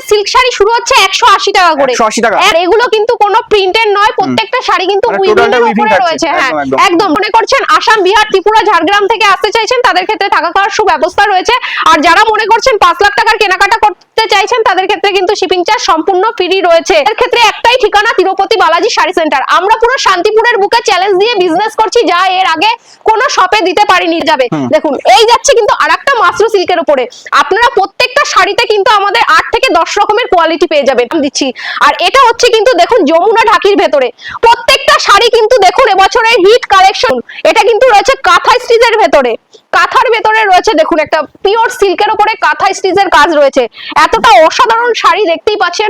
Silk sari শুরু হচ্ছে 180 টাকা করে। 180 টাকা। আর এগুলো কিন্তু কোনো প্রিন্টেড নয়, প্রত্যেকটা শাড়ি কিন্তু উইভিংয়ের উপরে রয়েছে। হ্যাঁ একদম। মনে করছেন আসাম, বিহার, ত্রিপুরা, ঝাড়গ্রাম থেকে আসতে চাইছেন তাদের ক্ষেত্রে থাকা খাওয়ার সুব্যবস্থা রয়েছে। আর যারা মনে করছেন 5 লাখ টাকার কেনাকাটা করতে চাইছেন তাদের ক্ষেত্রে কিন্তু শিপিং চার্জ সম্পূর্ণ ফ্রি রয়েছে। এর ক্ষেত্রে একটাই ঠিকানা, তিরুপতি বালাজি শাড়ি সেন্টার। আমরা পুরো শান্তিপুরের বুকে চ্যালেঞ্জ দিয়ে বিজনেস করছি, যা এর আগে কোন শপে দিতে পারিনি। যাবে দেখুন এই যাচ্ছে কিন্তু আরেকটা মাসরু সিল্কের উপরে। আপনারা প্রত্যেকটা শাড়িতে কিন্তু আমাদের 8 থেকে 10 রকমের কোয়ালিটি পেয়ে যাবেন দিচ্ছি। আর এটা হচ্ছে কিন্তু দেখুন যমুনা ঢাকির ভেতরে প্রত্যেকটা শাড়ি কিন্তু দেখুন এবছরের হিট কালেকশন। এটা কিন্তু রয়েছে কাঁথা স্টিচের ভেতরে, কাঁথার ভেতরে রয়েছে দেখুন একটা পিওর সিল্কের উপরে কাঁথা স্টিচের কাজ রয়েছে। এতটা অসাধারণ শাড়ি দেখতেই পাচ্ছেন,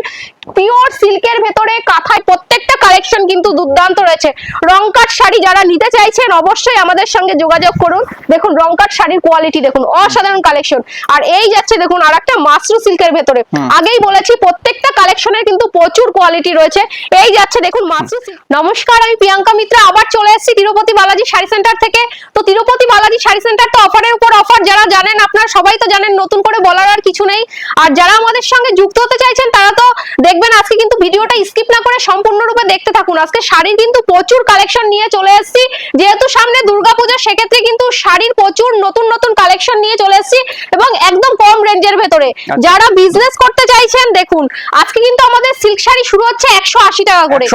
পিওর সিল্কের ভেতরে কাঁথায় প্রত্যেকটা কালেকশন কিন্তু দুর্দান্ত রয়েছে। রংকাট শাড়ি যারা নিতে চাইছেন অবশ্যই আমাদের সঙ্গে যোগাযোগ করুন। দেখুন রংকাট শাড়ির কোয়ালিটি দেখুন, অসাধারণ কালেকশন। আর এই যাচ্ছে দেখুন আরেকটা মাসরু সিল্কের ভেতরে, আগেই বলেছি প্রত্যেকটা কালেকশনের কিন্তু প্রচুর কোয়ালিটি রয়েছে। এই যাচ্ছে দেখুন মাসরু সিল্ক। নমস্কার, আমি প্রিয়াঙ্কা মিত্রা আবার চলে এসেছি তিরুপতি বালাজি শাড়ি সেন্টার থেকে। তো তিরুপতি বালাজি শাড়ি সেন্টার তো অফারের উপর অফার, যারা জানেন আপনারা সবাই তো জানেন, নতুন করে বলার আর কিছু নেই। আর যারা আমাদের সঙ্গে যুক্ত হতে চাইছেন তারা তো দেখবেন আজকে কিন্তু ভিডিওটা স্কিপ না করে সম্পূর্ণরূপে দেখতে থাকুন। আজকে শাড়ির কিন্তু প্রচুর কালেকশন নিয়ে চলে এসেছি, যেহেতু সামনে দুর্গাপূজা, সেক্ষেত্রে কিন্তু শাড়ির প্রচুর নতুন নতুন কালেকশন নিয়ে চলে এসেছি এবং একদম কম রেঞ্জের ভেতরে। যারা বিজনেস করতে চাইছেন দেখুন আজকে কিন্তু আমাদের সিল্ক শাড়ি শুরু হচ্ছে 180 টাকা করে।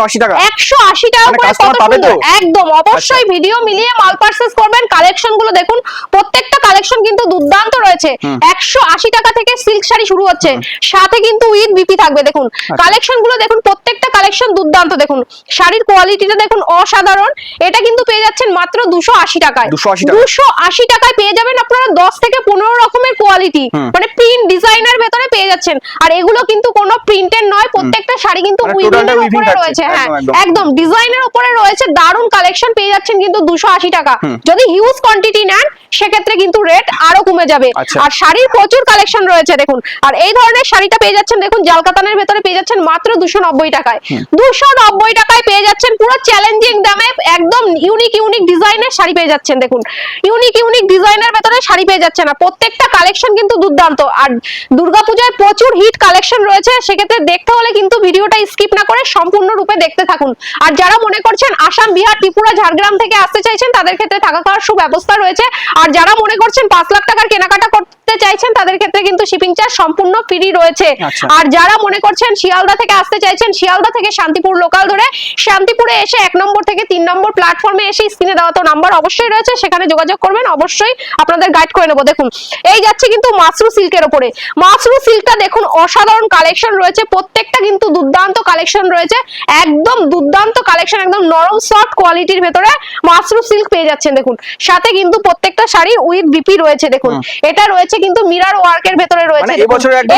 180 টাকা করে কত সুন্দর, একদম। অবশ্যই ভিডিও মিলিয়ে মাল পারচেজ করবেন। কালেকশন গুলো দেখুন, প্রত্যেকটা কালেকশন কিন্তু দুর্দান্ত রয়েছে। 180 টাকা থেকে সিল্ক শাড়ি শুরু হচ্ছে, সাথে কিন্তু উইথ বিপি থাকবে। দেখুন কালেকশন গুলো দেখুন, প্রত্যেকটা কালেকশন দুর্দান্ত। দেখুন শাড়ির কোয়ালিটিটা দেখুন অসাধারণ। এটা কিন্তু পেয়ে যাচ্ছেন মাত্র 280 টাকায়। 280 টাকায় পেয়ে যাবেন আপনারা 10 থেকে 15 রকমের কোয়ালিটি, মানে প্রিন্ট ডিজাইনের ভেতরে পেয়ে যাচ্ছেন। আর এগুলো কিন্তু কোনো প্রিন্টেড নয়, প্রত্যেকটা শাড়ি কিন্তু উইভিংয়ের উপরে রয়েছে। হ্যাঁ একদম ডিজাইনের উপরে রয়েছে। দারুণ কালেকশন পেয়ে যাচ্ছেন কিন্তু 280 টাকা। যদি হিউজ কোয়ান্টিটি নেন সেক্ষেত্রে কিন্তু রেট আরো কমে যাবে। আর শাড়ির প্রচুর কালেকশন রয়েছে দেখুন। আর এই ধরনের শাড়িটা পেয়ে যাচ্ছেন দেখুন জালকাতানের ভেতরে পেয়ে যাচ্ছেন মাত্র 290 টাকায়। 290 টাকায় পেয়ে যাচ্ছেন পুরো চ্যালেঞ্জিং দামে একদম ইউনিক ইউনিক ডিজাইনের শাড়ি পেয়ে যাচ্ছেন। দেখুন ইউনিক ইউনিক ডিজাইনের ভেতরে শাড়ি পেয়ে যাচ্ছেন। আর প্রত্যেকটা কালেকশন কিন্তু দুর্দান্ত। আর দুর্গাপূজায় প্রচুর হিট কালেকশন রয়েছে, সেক্ষেত্রে দেখতে হলে কিন্তু ভিডিওটা স্কিপ না করে সম্পূর্ণ রূপে দেখতে থাকুন। আর যারা মনে করছেন আসাম, বিহার, ত্রিপুরা, ঝাড়গ্রাম থেকে আসতে চাইছেন তাদের ক্ষেত্রে থাকা খাওয়ার সুব্যবস্থা রয়েছে। আর যারা মনে করছেন 5 লাখ টাকার কেনাকাটা করতে চাইছেন তাদের ক্ষেত্রে কিন্তু শিপিং চার্জ সম্পূর্ণ ফ্রি রয়েছে। আর যারা মনে করছেন শিয়ালদা থেকে আসতে চাইছেন, শিয়ালদা থেকে শান্তিপুর লোকাল ধরে শান্তিপুরে এসে 1 নম্বর থেকে 3 নম্বর প্ল্যাটফর্মে এসে স্ক্রিনে দেওয়া তো নাম্বার অবশ্যই রয়েছে, সেখানে যোগাযোগ করবেন, অবশ্যই আপনাদের গাইড করে নেব। দেখুন এই যাচ্ছে কিন্তু মাসরু সিল্কের উপরে। মাসরু সিল্কটা দেখুন অসাধারণ কালেকশন রয়েছে, প্রত্যেকটা কিন্তু দুর্দান্ত কালেকশন রয়েছে, একদম দুর্দান্ত কালেকশন, একদম নরম সফট কোয়ালিটির ভেতরে মাসরু সিল্ক পেয়ে যাচ্ছেন। দেখুন সাথে কিন্তু প্রত্যেকটা শাড়ি উইথ বিপি রয়েছে। দেখুন এটা রয়েছে কিন্তু মিরর ওয়ার্কের ভেতরে রয়েছে।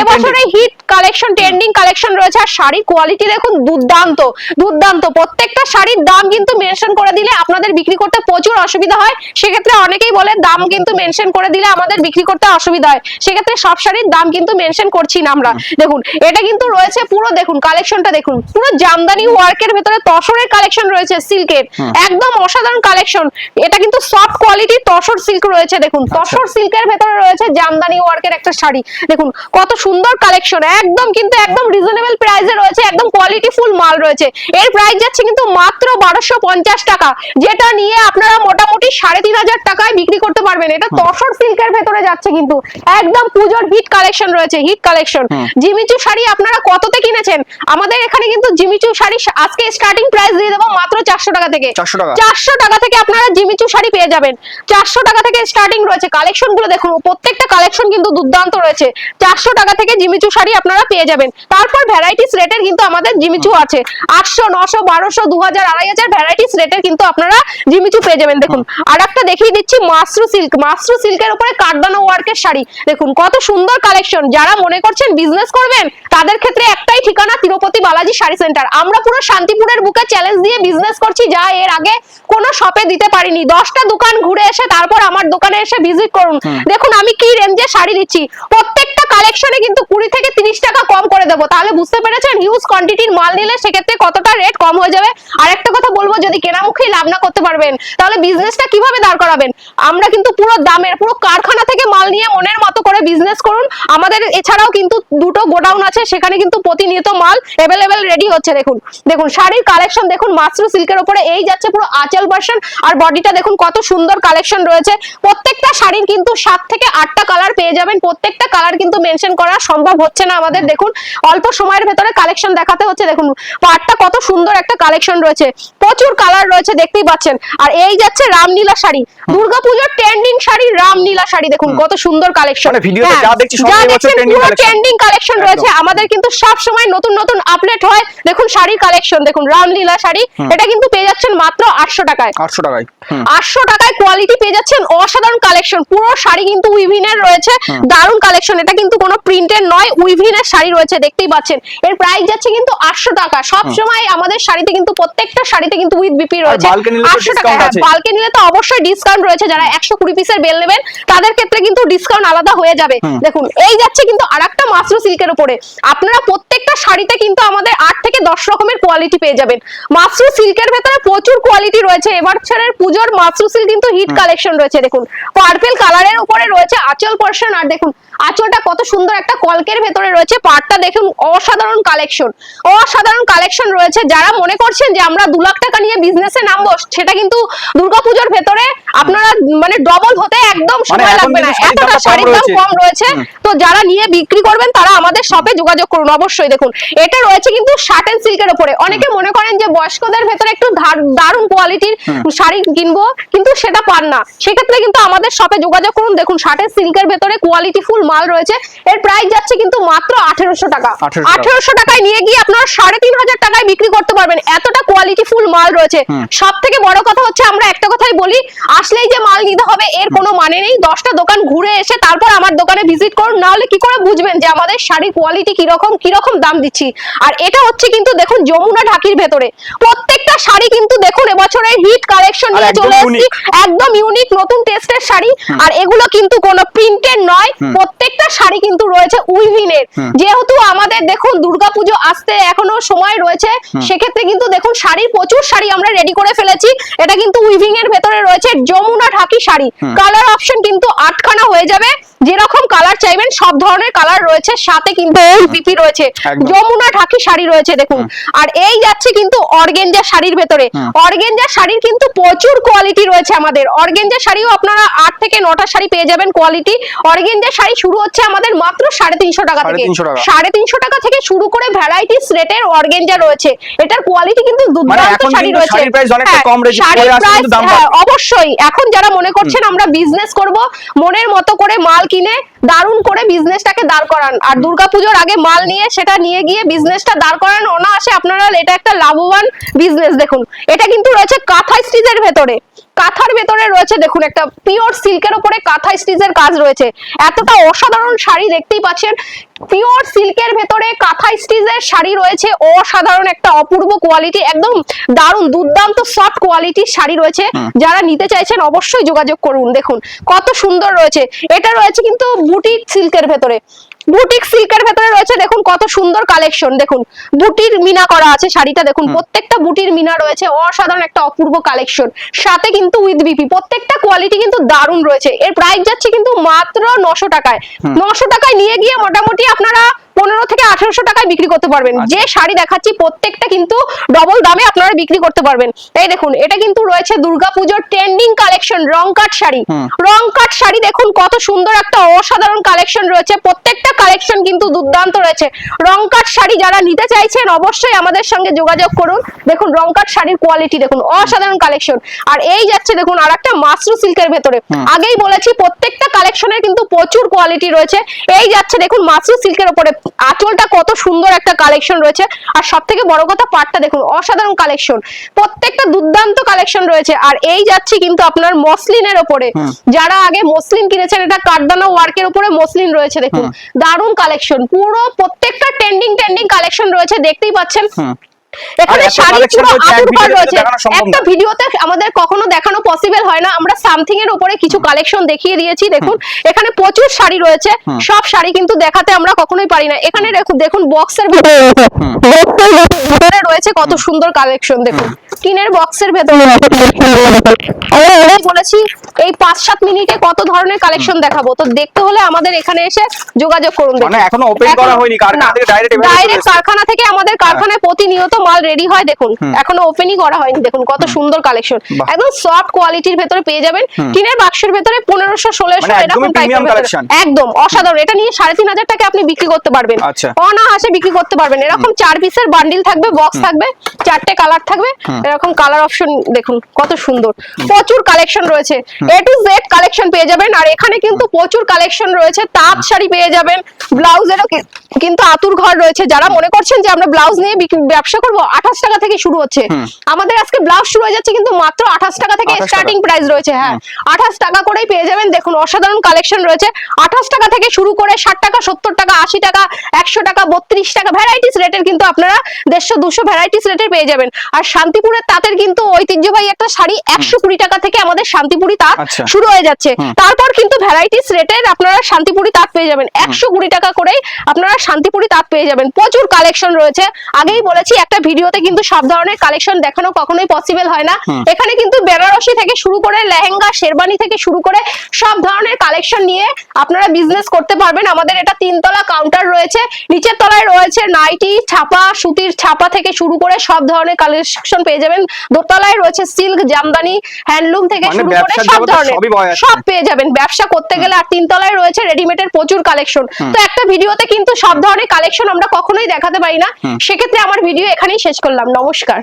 এবছরে হিট কালেকশন, ট্রেন্ডিং কালেকশন রয়েছে। আর শাড়ির কোয়ালিটি দেখুন দুর্দান্ত দুর্দান্ত। প্রত্যেকটা শাড়ির দাম কিন্তু মেনশন করে দিলে আপনাদের বিক্রি করতে প্রচুর অসুবিধা হয়। সেক্ষেত্রে অনেকেই বলে দাম কিন্তু মেনশন করে দিলে আমাদের বিক্রি করতে অসুবিধা হয়, সেক্ষেত্রে সব শাড়ির দাম কিন্তু মেনশন করছি না আমরা। দেখুন এটা কিন্তু রয়েছে পুরো, দেখুন কালেকশনটা দেখুন, পুরো জামদানি ওয়ার্কের ভেতরে তসরের কালেকশন রয়েছে সিল্কের, একদম অসাধারণ কালেকশন। এটা কিন্তু সফট কোয়ালিটি তসর সিল্ক রয়েছে। দেখুন তসর সিল্কের ভেতরে রয়েছে জামদানি ওয়ার্কের একটা শাড়ি। দেখুন কত সুন্দর কালেকশন, একদম কিন্তু একদম রিজনেবল প্রাইসে রয়েছে, একদম কোয়ালিটি ফুল মাল রয়েছে। এর প্রাইস যাচ্ছে কিন্তু মাত্র 1250 টাকা, যেটা নিয়ে আপনারা মোটামুটি 3500 টাকায় বিক্রি করতে পারবেন। এটা তসর সিল্কের ভেতরে যাচ্ছে কিন্তু একদম পুজোর হিট কালেকশন রয়েছে, হিট কালেকশন। জিমিচু শাড়ি আপনারা কততে কিনেছেন? আমাদের এখানে কিন্তু জিমিচু শাড়ি আজকে স্টার্টিং প্রাইস দিয়ে দেবো মাত্র 400 টাকা থেকে। 400 টাকা থেকে আপনারা জিমিচু শাড়ি পেয়ে যাবেন। 400 টাকা থেকে স্টার্টিং রয়েছে। কালেকশন গুলো দেখুন, প্রত্যেকটা কালেকশন কিন্তু দুর্দান্ত রয়েছে। 400 টাকা থেকে জিমিচু শাড়ি আপনারা পেয়ে যাবেন। তারপর ভ্যারাইটিস রেটের কিন্তু আমাদের জিমিচু আছে, 800, 900, 1200, 2000, 2500 ভ্যারাইটিস রেটের কিন্তু আপনারা জিমিচু পেয়ে যাবেন। দেখুন আর একটা দেখিয়ে দিচ্ছি মাসরু সিল্ক। মাসরু সিল্কের উপরে কাঠদানা ওয়ার্কের শাড়ি দেখুন কত সুন্দর কালেকশন। যারা মনে করছেন বিজনেস করবেন তাদের ক্ষেত্রে একটাই ঠিকানা, তিরুপতি বালাজি শাড়ি সেন্টার। আমরা পুরো শান্তিপুরের বুকে চ্যালেঞ্জ দিয়ে বিজনেস করছি, যা এর আগে কোনো শপে দিতে পারিনি। 10টা দোকান ঘুরে এসে তারপর আমার দোকানে এসে ভিজিট করুন। দেখুন আমি কি রেঞ্জে শাড়ি দিচ্ছি, প্রত্যেকটা কালেকশনে কিন্তু 20 থেকে 30 টাকা কম করে দেবো, তাহলে বুঝতে পেরেছেন? হিউজ কোয়ান্টিটির মাল নিলে সেক্ষেত্রে কতটা রেট কম হয়ে যাবে। আর একটা কথা বলবো, যদি কেনামুখী লাভ না করতে পারবেন তাহলে বিজনেসটা কিভাবে দাঁড় করাবেন? আমরা কিন্তু পুরো দামের, পুরো কারখানা থেকে মাল নিয়ে মনের মতো করে বিজনেস করুন। আমাদের এছাড়াও কিন্তু দুটো গোডাউন আছে, সেখানে কিন্তু প্রতিনিয়ত মাল अवेलेबल রেডি হচ্ছে। দেখুন দেখুন শাড়ির কালেকশন দেখুন, মাশরু সিল্কের উপরে এই যাচ্ছে পুরো আঁচল ভার্সন, আর বডিটা দেখুন কত সুন্দর কালেকশন রয়েছে। প্রত্যেকটা শাড়ির কিন্তু 7 থেকে 8টা কালার পেয়ে যাবেন। প্রত্যেকটা কালার কিন্তু মেনশন করা সম্ভব হচ্ছে না আমাদের। দেখুন অল্প সময়ের ভেতরে কালেকশন দেখাতে হচ্ছে। দেখুন পাটটা কত সুন্দর একটা কালেকশন রয়েছে, প্রচুর কালার রয়েছে দেখতেই পাচ্ছেন। আর এই যাচ্ছে রামলীলা শাড়ি, দুর্গাপূজার ট্রেন্ডিং শাড়ি রামলীলা শাড়ি। দেখুন কত সুন্দর কালেকশন, মানে ভিডিওতে যা দেখছি সব এই বছর ট্রেন্ডিং কালেকশন রয়েছে। আমাদের কিন্তু সব সময় নতুন নতুন আপডেট হয়। দেখুন শাড়ির কালেকশন দেখুন, রামলীলা শাড়ি, এটা কিন্তু পেয়ে যাচ্ছেন মাত্র 800 টাকায়। 800 টাকায় 800 টাকায় কোয়ালিটি পেয়ে যাচ্ছেন, অসাধারণ কালেকশন। পুরো শাড়ি কিন্তু উইভিনের রয়েছে, দারুণ কালেকশন। এটা কিন্তু কোনো প্রিন্টের নয়, উইভিনের শাড়ি রয়েছে দেখতেই পাচ্ছেন। এর প্রাইস যাচ্ছে কিন্তু 800 টাকা। সব সময় আমাদের শাড়িতে কিন্তু প্রত্যেকটা শাড়িতে কিন্তু উইথ বিপি রয়েছে 800 টাকা। বালকে নিলে তো অবশ্যই ডিসকাউন্ট রয়েছে। যারা 120 পিসের বেল নেবেন তাদের ক্ষেত্রে কিন্তু ডিসকাউন্ট আলাদা হয়ে যাবে। দেখুন এই যাচ্ছে কিন্তু আরেকটা মাশরু সিল্কের উপরে। আপনারা প্রত্যেকটা শাড়িতে কিন্তু আমাদের 8 থেকে 10 রকমের কোয়ালিটি পেয়ে যাবেন। মাশরু সিল্কের ভেতরে প্রচুর কোয়ালিটি রয়েছে। এবছরের পূজোর মাশরু সিল্ক কিন্তু হিট কালেকশন রয়েছে। দেখুন পার্পল কালারের উপরে রয়েছে আঁচল পোরশন, আর দেখুন আঁচলটা কত সুন্দর একটা কলকের ভেতরে রয়েছে। পাটটা দেখুন অসাধারণ কালেকশন, অসাধারণ কালেকশন রয়েছে। যারা মনে করছেন যে আমরা 2 লাখ টাকা নিয়ে বিজনেসে নামবো, সেটা কিন্তু দুর্গাপূজার ভেতরে আপনারা মানে ডবল হতে একদম সময় লাগবে না, এতটা শাড়ির দাম কম রয়েছে। তো যারা নিয়ে বিক্রি করবেন তারা আমাদের শপে যোগাযোগ করুন অবশ্যই। দেখুন এটা রয়েছে কিন্তু শার্টেন সিল্কের উপরে। অনেকে মনে করেন যে বয়স্কদের ভেতরে একটু দারুণ কোয়ালিটির শাড়ি কিনবো, কিন্তু সেটা পান না, সেক্ষেত্রে কিন্তু আমাদের শপে যোগাযোগ করুন। দেখুন শার্টেন সিল্কের ভেতরে কোয়ালিটি ফুল মাল রয়েছে। এর প্রাইস যাচ্ছে কিন্তু মাত্র 1800 টাকা। 1800 টাকায় নিয়ে গিয়ে আপনারা 3500 টাকায় বিক্রি করতে পারবেন। এতটা কোয়ালিটি ফুল মাল রয়েছে। সব থেকে বড় কথা হচ্ছে, আমরা একটা কথাই বলি, আসলেই যে মাল নিতে হবে এর কোনো মানে নেই। 10টা দোকান ঘুরে এসে তারপর আমার দোকানে ভিজিট করুন, না হলে কি করে বুঝবেন যে আমাদের শাড়ির কোয়ালিটি কিরকম দাম দিচ্ছি। আর এটা হচ্ছে কিন্তু দেখুন যমুনা ঢাকির ভেতরে প্রত্যেকটা শাড়ি কিন্তু দেখুন এবছরের হিট কালেকশন নিয়ে চলে এসেছি, একদম ইউনিক নতুন টেস্টের শাড়ি। আর এগুলো কিন্তু কোনো প্রিন্টের নয়, প্রত্যেকটা শাড়ি কিন্তু রয়েছে উইভিনের। যেহেতু আমাদের দেখুন দুর্গাপুজো আসতে এখনো সময় রয়েছে, সেক্ষেত্রে কিন্তু দেখুন শাড়ির প্রচুর শাড়ি আমরা রেডি করে ফেলেছি। এটা কিন্তু উইভিং এর ভেতরে রয়েছে যমুনা ঢাকি শাড়ি। কালার অপশন কিন্তু 8খানা হয়ে যাবে, যেরকম কালার চাইবেন সব ধরনের কালার রয়েছে। সাথে কিন্তু বিপি রয়েছে, যমুনা ঢাকি শাড়ি রয়েছে দেখুন। আর এই যাচ্ছে কিন্তু অর্গেঞ্জা শাড়ির ভেতরে। অর্গেঞ্জা শাড়ির কিন্তু প্রচুর কোয়ালিটি রয়েছে আমাদের। অর্গেঞ্জা শাড়িও আপনারা 8 থেকে 9টা শাড়ি পেয়ে যাবেন কোয়ালিটি। অর্গেঞ্জা শাড়ি শুরু হচ্ছে আমাদের মাত্র 350 টাকা থেকে। 350 টাকা থেকে শুরু করে ভ্যারাইটিস রেটের অর্গেঞ্জা রয়েছে। এটার কোয়ালিটি কিন্তু দুর্দান্ত শাড়ি রয়েছে। অবশ্যই এখন যারা মনে করছেন আমরা বিজনেস করব, মনের মতো করে মাল কিনে দারুণ করে বিজনেসটাকে দাঁড় করান। আর দুর্গাপূজার আগে মাল নিয়ে সেটা নিয়ে গিয়ে বিজনেসটা দাঁড় করান, অনায়াসে আপনারা এটা একটা লাভবান বিজনেস। দেখুন এটা কিন্তু রয়েছে কাঁথা স্টিচের ভেতরে। কাঁথার ভেতরে রয়েছে দেখুন একটা পিওর সিল্কের উপরে কাঁথা স্টিচের কাজ রয়েছে। এতটা অসাধারণ শাড়ি দেখতেই পাচ্ছেন, পিওর সিল্কের ভেতরে কাঁথা স্টিচের শাড়ি রয়েছে। অসাধারণ একটা অপূর্ব কোয়ালিটি, একদম দারুণ দুর্দান্ত সফট কোয়ালিটির শাড়ি রয়েছে। যারা নিতে চাইছেন অবশ্যই যোগাযোগ করুন। দেখুন কত সুন্দর রয়েছে। এটা রয়েছে কিন্তু বুটিক সিল্কের ভেতরে। বুটিক সিল্কের ভেতরে রয়েছে দেখুন কত সুন্দর কালেকশন। দেখুন বুটির মিনা করা আছে শাড়িটা, দেখুন প্রত্যেকটা বুটির মিনা রয়েছে। অসাধারণ একটা অপূর্ব কালেকশন, সাথে কিন্তু উইথ বিপি। প্রত্যেকটা কোয়ালিটি কিন্তু দারুণ রয়েছে। এর প্রাইস যাচ্ছে কিন্তু মাত্র 900 টাকায়। 900 টাকায় নিয়ে গিয়ে মোটামুটি আপনারা 15 থেকে 1800 টাকায় বিক্রি করতে পারবেন। যে শাড়ি দেখাচ্ছি প্রত্যেকটা কিন্তু ডবল দামে আপনারা বিক্রি করতে পারবেন। এই দেখুন এটা কিন্তু রয়েছে দুর্গাপূজার ট্রেন্ডিং কালেকশন রং কাট শাড়ি। রং কাট শাড়ি দেখুন কত সুন্দর একটা অসাধারণ কালেকশন রয়েছে। প্রত্যেকটা কালেকশন কিন্তু দুর্দান্ত রয়েছে। রং কাট শাড়ি যারা নিতে চাইছেন অবশ্যই আমাদের সঙ্গে যোগাযোগ করুন। দেখুন রং কাট শাড়ির কোয়ালিটি দেখুন, অসাধারণ কালেকশন। আর এই যাচ্ছে দেখুন আরেকটা মাশরু সিল্কের ভেতরে। আগেই বলেছি প্রত্যেকটা কালেকশনের কিন্তু প্রচুর কোয়ালিটি রয়েছে। এই যাচ্ছে দেখুন মাশরু সিল্কের উপরে, আঁচলটা কত সুন্দর একটা কালেকশন রয়েছে। আর সব থেকে বড় কথা পাটটা দেখুন অসাধারণ কালেকশন, প্রত্যেকটা দুর্দান্ত কালেকশন রয়েছে। আর এই যাচ্ছে কিন্তু আপনার মসলিনের উপরে। যারা আগে মসলিন কিনেছেন, এটা কাঠদানা ওয়ার্কের উপরে মসলিন রয়েছে। দেখুন দারুণ কালেকশন, পুরো প্রত্যেকটা ট্রেন্ডিং কালেকশন রয়েছে দেখতেই পাচ্ছেন। এখানে আর এত শাড়ি collection পুরো রয়েছে, এক আতুর ঘর ভিডিওতে রয়েছে। দেখানো সম্ভব একটা না। ভিডিওতে আমাদের কখনো দেখানো পসিবল হয় না, আমরা সামথিং এর উপরে কিছু কালেকশন দেখিয়ে দিয়েছি। দেখুন এখানে প্রচুর শাড়ি রয়েছে, সব শাড়ি কিন্তু দেখাতে আমরা কখনোই পারি না। এখানে দেখুন বক্সের ভেতরে রয়েছে কত সুন্দর কালেকশন। দেখুন টিনের বক্সের ভেতরে বলেছি এই 5-7 মিনিটে কত ধরনের কালেকশন দেখাবো, তো দেখতে হলে আমাদের এখানে এসে যোগাযোগ করুন। মানে এখনো ওপেন করা হয়নি, কারখানা থেকে ডাইরেক্ট কারখানা থেকে আমাদের কারখানায় প্রতিনিয়ত মাল রেডি হয়। দেখুন এখনো ওপেনই করা হয়নি। দেখুন কত সুন্দর কালেকশন, বাহ। একদম সফট কোয়ালিটির ভেতরে পেয়ে যাবেন। টিনের বাক্সের ভেতরে 1500-1600 মানে এরকম একদমই টাইপের premium ভেতরে। collection। একদম অসাধারণ। এটা নিয়ে 3500 টাকা আপনি বিক্রি করতে পারবেন, আচ্ছা। অনায়াসে বিক্রি করতে পারবেন। এরকম 4 পিসের বান্ডিল থাকবে, বক্স থাকবে, 4টে কালার থাকবে। এরকম কালার অপশন দেখুন কত সুন্দর, প্রচুর কালেকশন রয়েছে। A to Z কালেকশন পেয়ে যাবেন। আর এখানে কিন্তু প্রচুর কালেকশন রয়েছে, তাঁত শাড়ি পেয়ে যাবেন, ব্লাউজেরও কিন্তু আতুর ঘর রয়েছে। যারা মনে করছেন যে আমরা ব্লাউজ নিয়ে ব্যবসা করব, 28 টাকা থেকে শুরু হচ্ছে আমাদের। আজকে ব্লাউজ শুরু হয়ে যাচ্ছে কিন্তু মাত্র 28 টাকা থেকে 28 টাকা। স্টার্টিং প্রাইস রয়েছে। হ্যাঁ 28 টাকা করেই পেয়ে যাবেন। দেখুন অসাধারণ কালেকশন রয়েছে। 28 টাকা থেকে শুরু করে 60 টাকা, 70 টাকা, 80 টাকা, 100 টাকা, 32 টাকা ভ্যারাইটিস রেটের কিন্তু আপনারা 150-200 ভ্যারাইটিস রেটের পেয়ে যাবেন। আর শান্তিপুরের তাঁতের কিন্তু ঐতিহ্যবাহী একটা শাড়ি 120 টাকা থেকে আমাদের শান্তিপুরি তাঁত আচ্ছা। শুরু হয়ে যাচ্ছে। তারপর কিন্তু ভ্যারাইটিস রেটের আপনারা শান্তিপুরি তাঁত পেয়ে যাবেন 120 টাকা করেই আপনারা শান্তিপুরি তাঁত পেয়ে যাবেন। প্রচুর কালেকশন রয়েছে। আগেই বলেছি একটা ভিডিওতে কিন্তু সব ধরনের কালেকশন দেখানো কখনোই পসিবল হয় না। এখানে কিন্তু বেনারসি থেকে শুরু করে লেহেঙ্গা, শেরবানি থেকে শুরু করে সব ধরনের কালেকশন নিয়ে আপনারা বিজনেস করতে পারবেন। আমাদের এটা 3 তলা কাউন্টার রয়েছে, নিচের তলায় রয়েছে নাইটি, ছাপা, সুতির ছাপা থেকে শুরু করে সব ধরনের কালেকশন পেয়ে যাবেন। দোতলায় রয়েছে সিল্ক, জামদানি, হ্যান্ডলুম থেকে মানে শুরু করে ব্যবসার সব জগতে ধরনের সবই পাওয়া যাচ্ছে। সব পেয়ে যাবেন ব্যবসা করতে গেলে। আর 3 তলায় রয়েছে রেডিমেডের প্রচুর কালেকশন। তো একটা ভিডিওতে কিন্তু সব ধরনের কালেকশন আমরা কখনোই দেখাতে পারি না, সেক্ষেত্রে আমার ভিডিও এখানেই শেষ করলাম। নমস্কার।